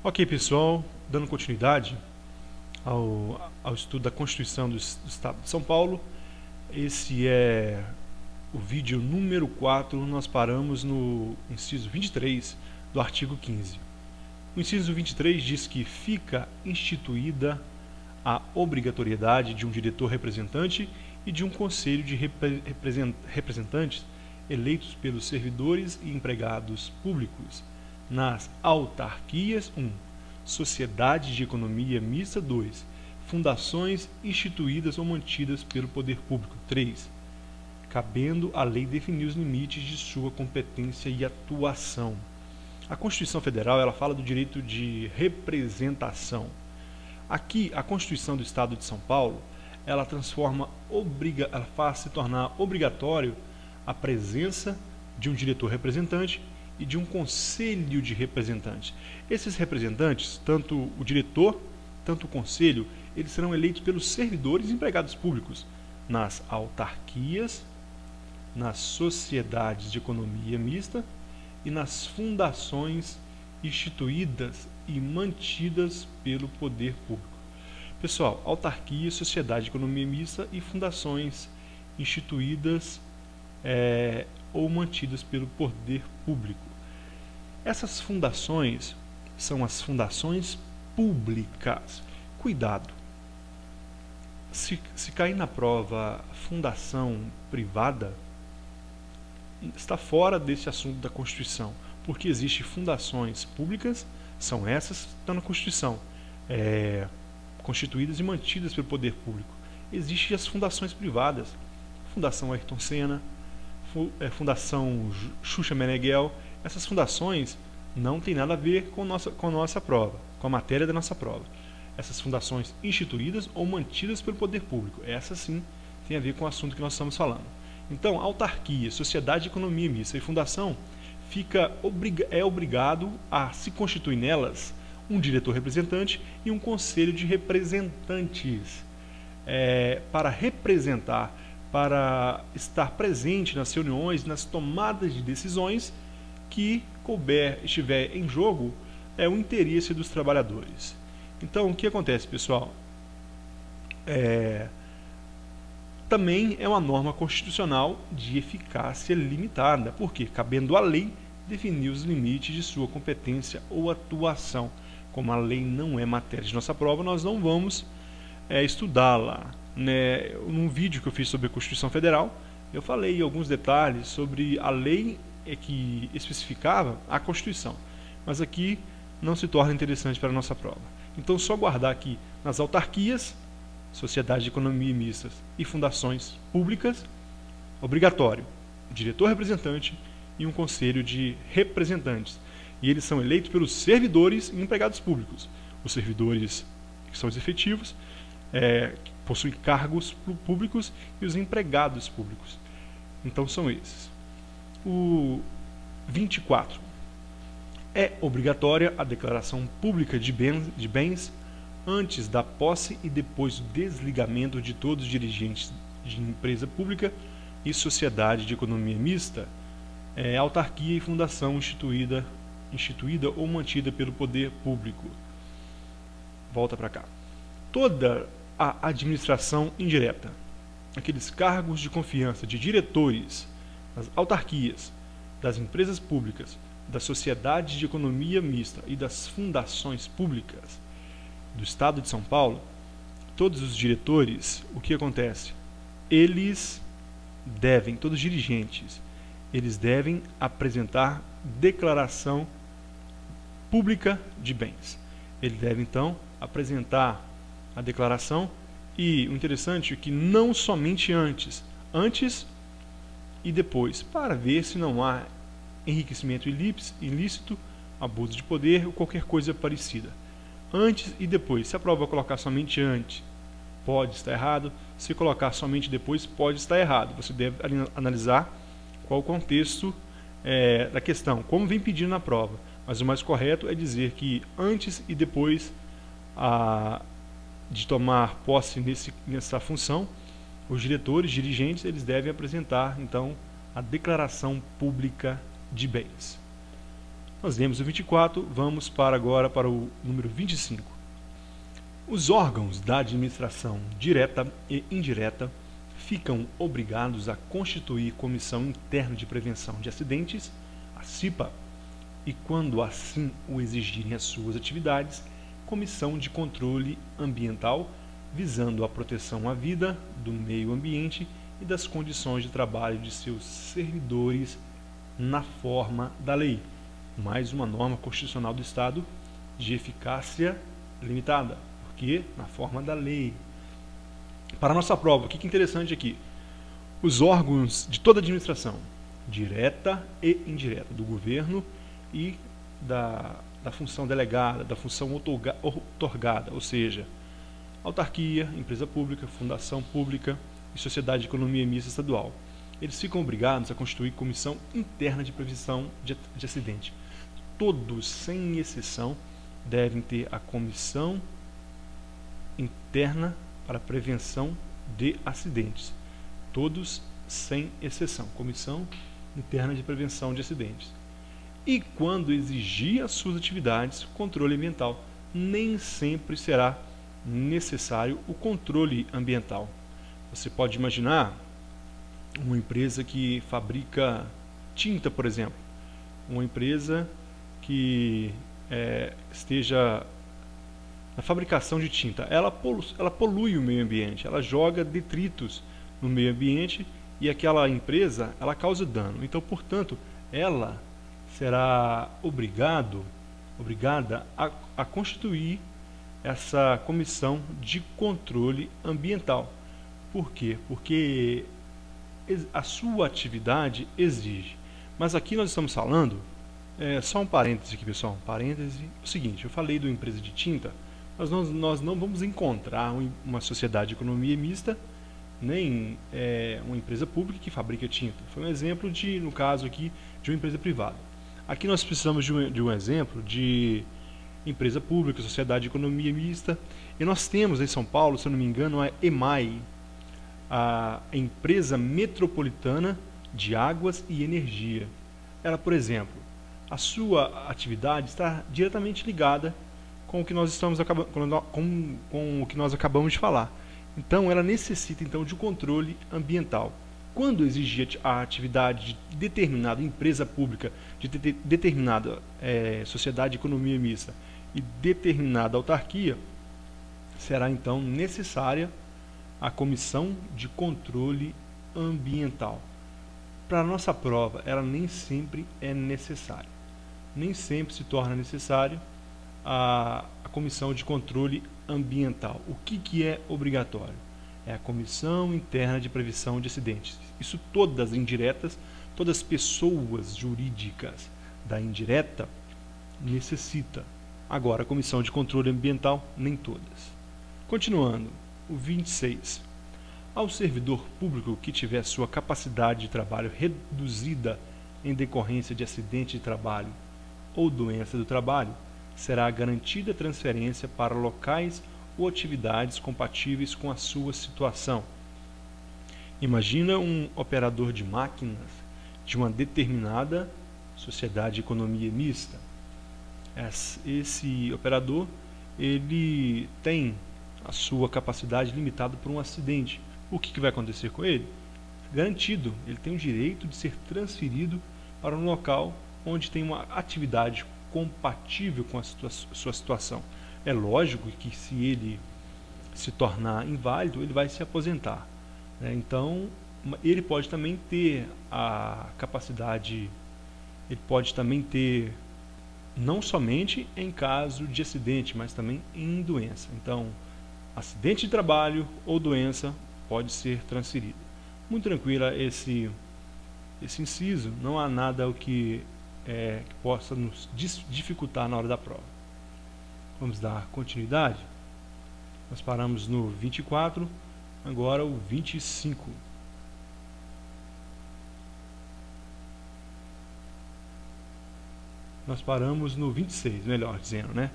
Ok, pessoal, dando continuidade ao estudo da Constituição do Estado de São Paulo, esse é o vídeo número 4, nós paramos no inciso 23 do artigo 15. O inciso 23 diz que fica instituída a obrigatoriedade de um diretor representante e de um conselho de representantes eleitos pelos servidores e empregados públicos nas autarquias. 1. Sociedades de economia mista. 2. Fundações instituídas ou mantidas pelo poder público. 3. Cabendo à lei definir os limites de sua competência e atuação. A Constituição Federal ela fala do direito de representação. Aqui, a Constituição do Estado de São Paulo, ela ela faz se tornar obrigatório a presença de um diretor representante e de um conselho de representantes. Esses representantes, tanto o diretor, tanto o conselho, eles serão eleitos pelos servidores e empregados públicos nas autarquias, nas sociedades de economia mista e nas fundações instituídas e mantidas pelo poder público. Pessoal, autarquia, sociedade de economia mista e fundações instituídas ou mantidas pelo poder público. Essas fundações são as fundações públicas. Cuidado! Se cair na prova fundação privada, está fora desse assunto da Constituição, porque existem fundações públicas, são essas que estão na Constituição, constituídas e mantidas pelo poder público. Existem as fundações privadas, Fundação Ayrton Senna, Fundação Xuxa Meneghel. Essas fundações não têm nada a ver com a nossa prova, com a matéria da nossa prova. Essas fundações instituídas ou mantidas pelo poder público, essas sim tem a ver com o assunto que nós estamos falando. Então, autarquia, sociedade de economia mista e fundação é obrigado a se constituir nelas um diretor representante e um conselho de representantes para representar, para estar presente nas reuniões, nas tomadas de decisões que estiver em jogo o interesse dos trabalhadores. Então, o que acontece, pessoal? Também é uma norma constitucional de eficácia limitada, porque, cabendo à lei, definir os limites de sua competência ou atuação. Como a lei não é matéria de nossa prova, nós não vamos estudá-la. Num vídeo que eu fiz sobre a Constituição Federal, eu falei alguns detalhes sobre a lei que especificava a Constituição, mas aqui não se torna interessante para a nossa prova. Então, só guardar aqui nas autarquias, sociedade de economia mistas e fundações públicas, obrigatório, diretor representante e um conselho de representantes. E eles são eleitos pelos servidores e empregados públicos. Os servidores, que são os efetivos, que possuem cargos públicos, e os empregados públicos. Então são esses. O 24. É obrigatória a declaração pública de bens antes da posse e depois do desligamento de todos os dirigentes de empresa pública e sociedade de economia mista, autarquia e fundação instituída ou mantida pelo poder público. Volta para cá. Toda a administração indireta, aqueles cargos de confiança de diretores das autarquias, das empresas públicas, das sociedades de economia mista e das fundações públicas do Estado de São Paulo, todos os diretores, o que acontece? Todos os dirigentes, eles devem apresentar declaração pública de bens. Ele deve, então, apresentar a declaração, e o interessante é que não somente antes e depois, para ver se não há enriquecimento ilícito, abuso de poder ou qualquer coisa parecida. Antes e depois. Se a prova colocar somente antes, pode estar errado. Se colocar somente depois, pode estar errado. Você deve analisar qual o contexto da questão, como vem pedindo na prova. Mas o mais correto é dizer que antes e depois de tomar posse nessa função, os dirigentes, eles devem apresentar, então, a declaração pública de bens. Nós lemos o 24, vamos agora para o número 25. Os órgãos da administração direta e indireta ficam obrigados a constituir Comissão Interna de Prevenção de Acidentes, a CIPA, e, quando assim o exigirem as suas atividades, Comissão de Controle Ambiental, visando a proteção à vida, do meio ambiente e das condições de trabalho de seus servidores na forma da lei. Mais uma norma constitucional do Estado de eficácia limitada, porque na forma da lei. Para a nossa prova, o que é interessante aqui? Os órgãos de toda a administração, direta e indireta, do governo e da função delegada, da função outorgada, ou seja, autarquia, empresa pública, fundação pública e sociedade de economia mista estadual. Eles ficam obrigados a constituir Comissão Interna de Prevenção de Acidente. Todos, sem exceção, devem ter a Comissão Interna para Prevenção de Acidentes. Todos, sem exceção. Comissão Interna de Prevenção de Acidentes. E quando exigir as suas atividades, controle ambiental. Nem sempre será necessário o controle ambiental. Você pode imaginar uma empresa que fabrica tinta, por exemplo. Uma empresa que esteja na fabricação de tinta. Ela polui o meio ambiente, ela joga detritos no meio ambiente e aquela empresa ela causa dano. Então, portanto, ela será obrigada a constituir essa comissão de controle ambiental. Por quê? Porque a sua atividade exige. Mas aqui nós estamos falando, só um parêntese aqui, pessoal, um parêntese. O seguinte, eu falei de uma empresa de tinta, nós não vamos encontrar uma sociedade de economia mista, nem uma empresa pública que fabrica tinta. Foi um exemplo no caso aqui, de uma empresa privada. Aqui nós precisamos de um exemplo de empresa pública, sociedade de economia mista. E nós temos em São Paulo, se eu não me engano, a EMAI, a Empresa Metropolitana de Águas e Energia. Ela, por exemplo, a sua atividade está diretamente ligada com o que nós com o que nós acabamos de falar. Então, ela necessita então de um controle ambiental. Quando exigir a atividade de determinada empresa pública, de determinada sociedade de economia mista e determinada autarquia, será então necessária a Comissão de Controle Ambiental. Para a nossa prova, ela nem sempre é necessária. Nem sempre se torna necessário a Comissão de Controle Ambiental. O que é obrigatório? É a Comissão Interna de Prevenção de Acidentes. Isso todas indiretas, todas as pessoas jurídicas da indireta necessita. Agora, a Comissão de Controle Ambiental, nem todas. Continuando, o 26. Ao servidor público que tiver sua capacidade de trabalho reduzida em decorrência de acidente de trabalho ou doença do trabalho, será garantida transferência para locais ou atividades compatíveis com a sua situação. Imagina um operador de máquinas de uma determinada sociedade de economia mista. Esse operador ele tem a sua capacidade limitada por um acidente. O que vai acontecer com ele? Garantido, ele tem o direito de ser transferido para um local onde tem uma atividade compatível com a sua situação. É lógico que se ele se tornar inválido, ele vai se aposentar. Então, ele pode também ter a capacidade, ele pode também ter, não somente em caso de acidente, mas também em doença. Então, acidente de trabalho ou doença pode ser transferido. Muito tranquila esse inciso, não há nada que possa nos dificultar na hora da prova. Vamos dar continuidade. Nós paramos no 24, agora o 25. Nós paramos no 26, melhor dizendo, né?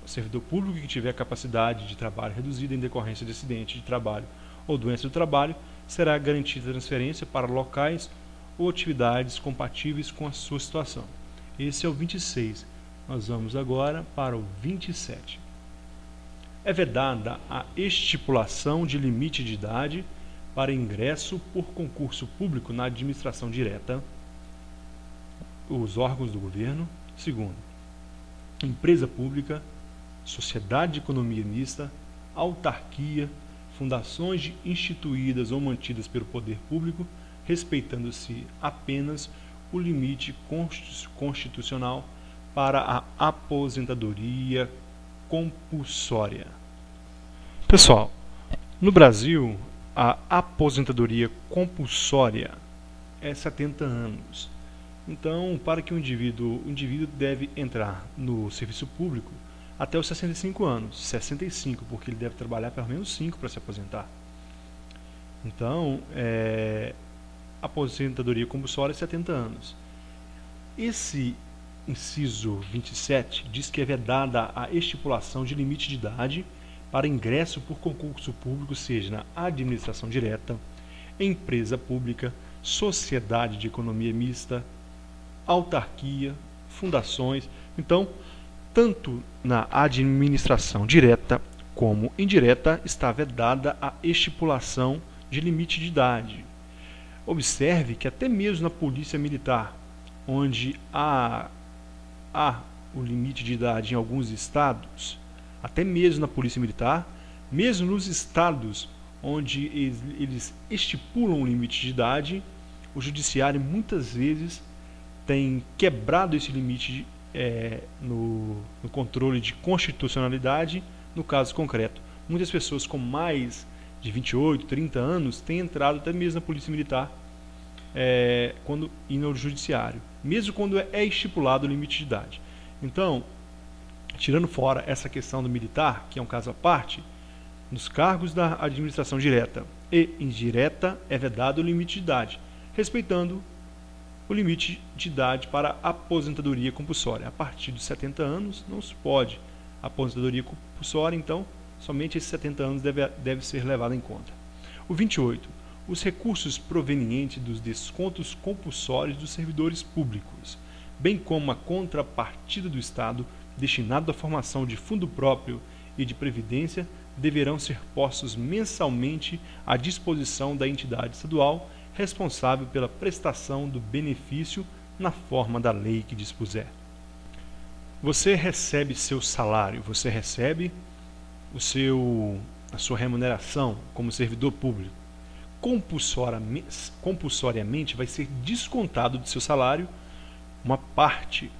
O servidor público que tiver capacidade de trabalho reduzida em decorrência de acidente de trabalho ou doença do trabalho, será garantida transferência para locais ou atividades compatíveis com a sua situação. Esse é o 26. Nós vamos agora para o 27. É vedada a estipulação de limite de idade para ingresso por concurso público na administração direta, os órgãos do governo. Segundo, empresa pública, sociedade de economia mista, autarquia, fundações instituídas ou mantidas pelo poder público, respeitando-se apenas o limite constitucional para a aposentadoria compulsória. Pessoal, no Brasil, a aposentadoria compulsória é 70 anos. Então, para que o indivíduo deve entrar no serviço público até os 65 anos. 65, porque ele deve trabalhar pelo menos 5 para se aposentar. Então, a aposentadoria compulsória é 70 anos. Esse inciso 27 diz que é vedada a estipulação de limite de idade para ingresso por concurso público, seja na administração direta, empresa pública, sociedade de economia mista, autarquia, fundações. Então, tanto na administração direta como indireta está vedada a estipulação de limite de idade. Observe que até mesmo na polícia militar, onde há o limite de idade em alguns estados, até mesmo na polícia militar, mesmo nos estados onde eles estipulam o limite de idade, o judiciário muitas vezes tem quebrado esse limite no controle de constitucionalidade. No caso concreto, muitas pessoas com mais de 28, 30 anos têm entrado até mesmo na polícia militar quando ir no judiciário, mesmo quando é estipulado o limite de idade. Então, tirando fora essa questão do militar, que é um caso à parte, nos cargos da administração direta e indireta é vedado o limite de idade, respeitando o limite de idade para aposentadoria compulsória. A partir dos 70 anos não se pode aposentadoria compulsória, então somente esses 70 anos deve ser levado em conta. O 28. Os recursos provenientes dos descontos compulsórios dos servidores públicos, bem como a contrapartida do Estado destinado à formação de fundo próprio e de previdência, deverão ser postos mensalmente à disposição da entidade estadual responsável pela prestação do benefício na forma da lei que dispuser. Você recebe seu salário, você recebe a sua remuneração como servidor público. Compulsoriamente vai ser descontado do seu salário uma parte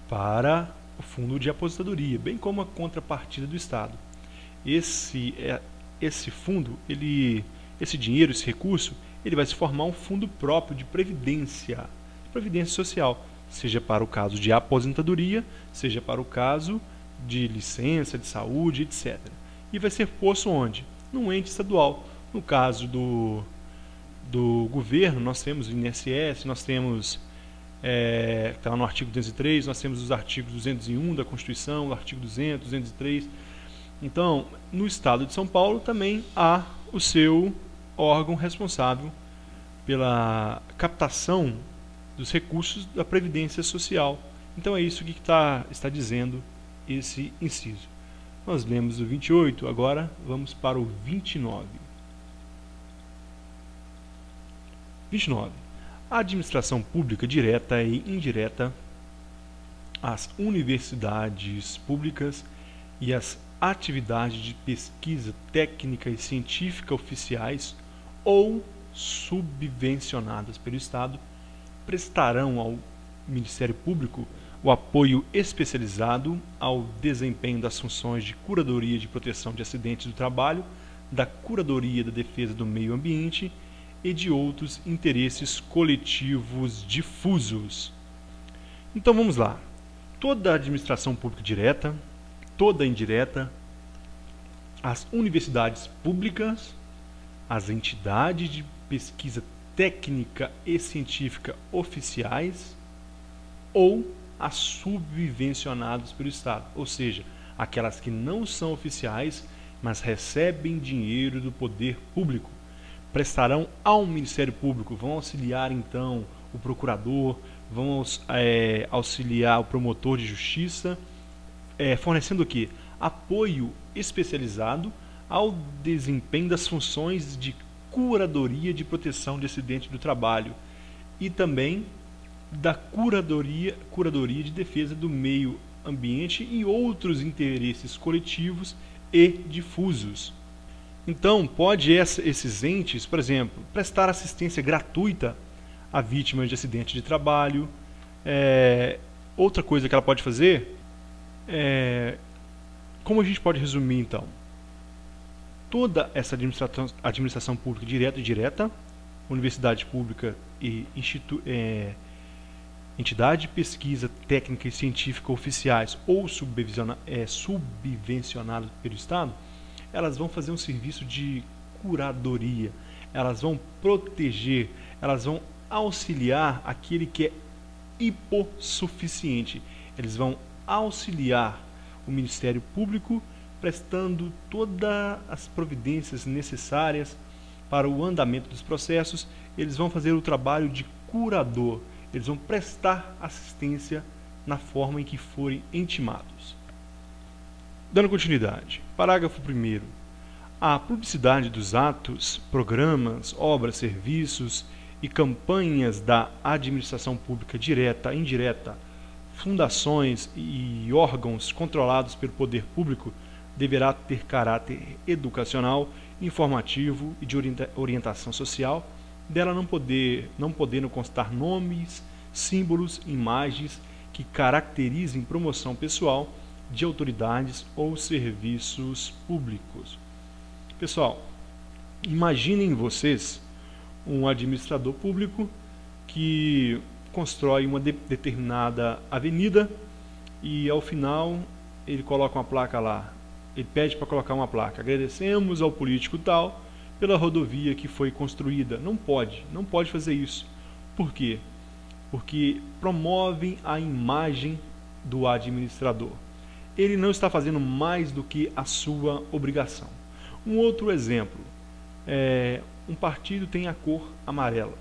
para o fundo de aposentadoria, bem como a contrapartida do Estado. Esse fundo, esse dinheiro, esse recurso, ele vai se formar um fundo próprio de previdência social, seja para o caso de aposentadoria, seja para o caso de licença, de saúde, etc. E vai ser posto onde? Num ente estadual. No caso do governo, nós temos o INSS, nós temos, está lá no artigo 203, nós temos os artigos 201 da Constituição, o artigo 200, 203. Então, no estado de São Paulo também há o seu órgão responsável pela captação dos recursos da Previdência Social. Então é isso que está dizendo esse inciso. Nós lemos o 28, agora vamos para o 29. 29. A administração pública direta e indireta, as universidades públicas e as atividades de pesquisa técnica e científica oficiais ou subvencionadas pelo Estado prestarão ao Ministério Público o apoio especializado ao desempenho das funções de curadoria de proteção de acidentes do trabalho, da curadoria da defesa do meio ambiente e de outros interesses coletivos difusos. Então vamos lá. Toda a administração pública direta, toda indireta, as universidades públicas, as entidades de pesquisa técnica e científica oficiais ou as subvencionadas pelo Estado, ou seja, aquelas que não são oficiais, mas recebem dinheiro do poder público, prestarão ao Ministério Público, vão auxiliar então o procurador vão auxiliar o promotor de justiça, fornecendo o quê? Apoio especializado ao desempenho das funções de curadoria de proteção de acidente do trabalho e também da curadoria de defesa do meio ambiente e outros interesses coletivos e difusos. Então, pode esses entes, por exemplo, prestar assistência gratuita a vítimas de acidente de trabalho. Outra coisa que ela pode fazer, como a gente pode resumir então? Toda essa administração pública direta e indireta, universidade pública e entidade de pesquisa técnica e científica oficiais ou subvencionadas pelo Estado, elas vão fazer um serviço de curadoria, elas vão proteger, elas vão auxiliar aquele que é hipossuficiente. Eles vão auxiliar o Ministério Público prestando todas as providências necessárias para o andamento dos processos. Eles vão fazer o trabalho de curador, eles vão prestar assistência na forma em que forem intimados. Dando continuidade, parágrafo 1º. A publicidade dos atos, programas, obras, serviços e campanhas da administração pública direta e indireta, fundações e órgãos controlados pelo poder público deverá ter caráter educacional, informativo e de orientação social, dela não podendo constar nomes, símbolos, imagens que caracterizem promoção pessoal de autoridades ou serviços públicos. Pessoal, imaginem vocês um administrador público que constrói uma determinada avenida e ao final ele coloca uma placa lá. Ele pede para colocar uma placa: agradecemos ao político tal pela rodovia que foi construída. Não pode fazer isso. Por quê? Porque promovem a imagem do administrador. Ele não está fazendo mais do que a sua obrigação. Um outro exemplo, um partido tem a cor amarela.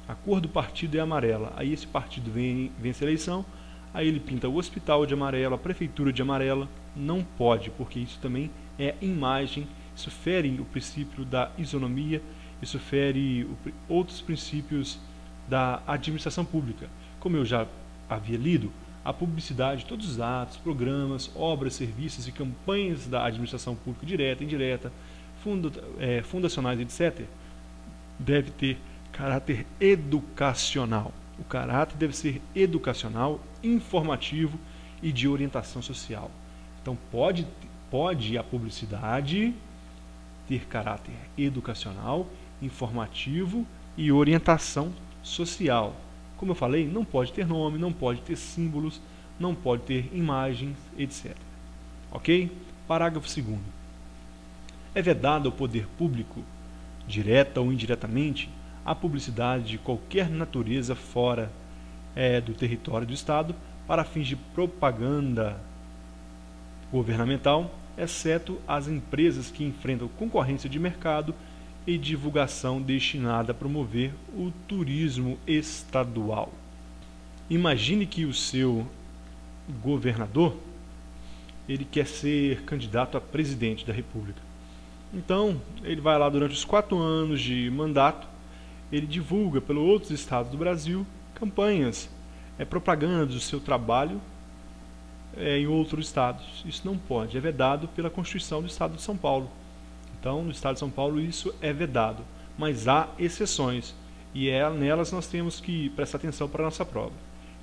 A cor do partido é amarela. Aí esse partido vence a eleição, aí ele pinta o hospital de amarelo, a prefeitura de amarela. Não pode, porque isso também é imagem, isso fere o princípio da isonomia, isso fere outros princípios da administração pública. Como eu já havia lido, a publicidade, todos os atos, programas, obras, serviços e campanhas da administração pública direta, indireta, fundacionais, etc., deve ter caráter educacional. O caráter deve ser educacional, informativo e de orientação social. Então, pode a publicidade ter caráter educacional, informativo e orientação social. Como eu falei, não pode ter nome, não pode ter símbolos, não pode ter imagens, etc. Ok? Parágrafo 2º. É vedado ao poder público, direta ou indiretamente, a publicidade de qualquer natureza fora do território do Estado para fins de propaganda governamental, exceto as empresas que enfrentam concorrência de mercado e divulgação destinada a promover o turismo estadual. Imagine que o seu governador ele quer ser candidato a presidente da República. Então, ele vai lá durante os 4 anos de mandato, ele divulga pelos outros estados do Brasil campanhas, propaganda do seu trabalho em outros estados. Isso não pode, é vedado pela Constituição do Estado de São Paulo. Então, no Estado de São Paulo isso é vedado, mas há exceções e nelas nós temos que prestar atenção para a nossa prova.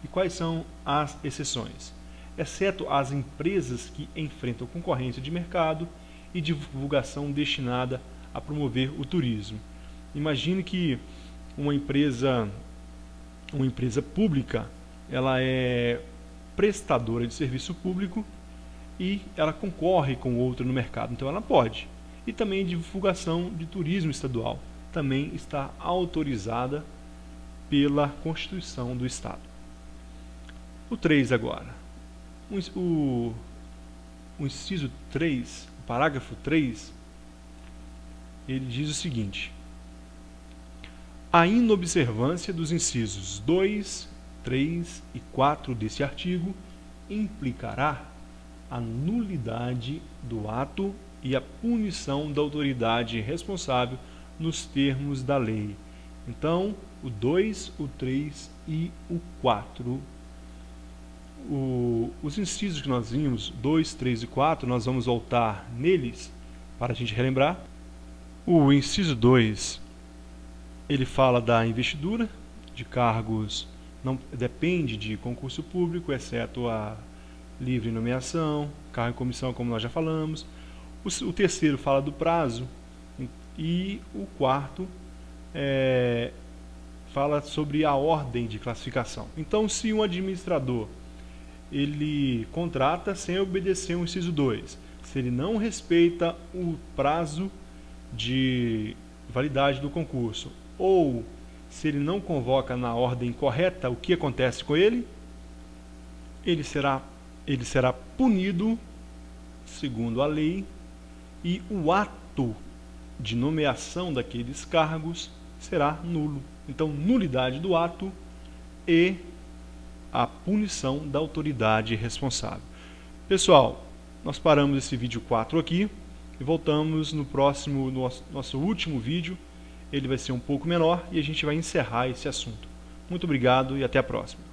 E quais são as exceções? Exceto as empresas que enfrentam concorrência de mercado e divulgação destinada a promover o turismo. Imagine que uma empresa pública, ela é prestadora de serviço público e ela concorre com outra no mercado, então ela pode. E também divulgação de turismo estadual, também está autorizada pela Constituição do Estado. O 3 agora. O inciso 3, o parágrafo 3, ele diz o seguinte: a inobservância dos incisos 2 3 e 4 desse artigo implicará a nulidade do ato e a punição da autoridade responsável nos termos da lei. Então, o 2, o 3 e o 4. Os incisos que nós vimos, 2, 3 e 4, nós vamos voltar neles para a gente relembrar. O inciso 2, ele fala da investidura de cargos, não depende de concurso público, exceto a livre nomeação, cargo e comissão, como nós já falamos. O terceiro fala do prazo e o quarto fala sobre a ordem de classificação. Então, se um administrador ele contrata sem obedecer o inciso 2, se ele não respeita o prazo de validade do concurso, ou se ele não convoca na ordem correta, o que acontece com ele? Ele será punido segundo a lei, e o ato de nomeação daqueles cargos será nulo. Então, nulidade do ato e a punição da autoridade responsável. Pessoal, nós paramos esse vídeo 4 aqui e voltamos no próximo, nosso último vídeo. Ele vai ser um pouco menor e a gente vai encerrar esse assunto. Muito obrigado e até a próxima.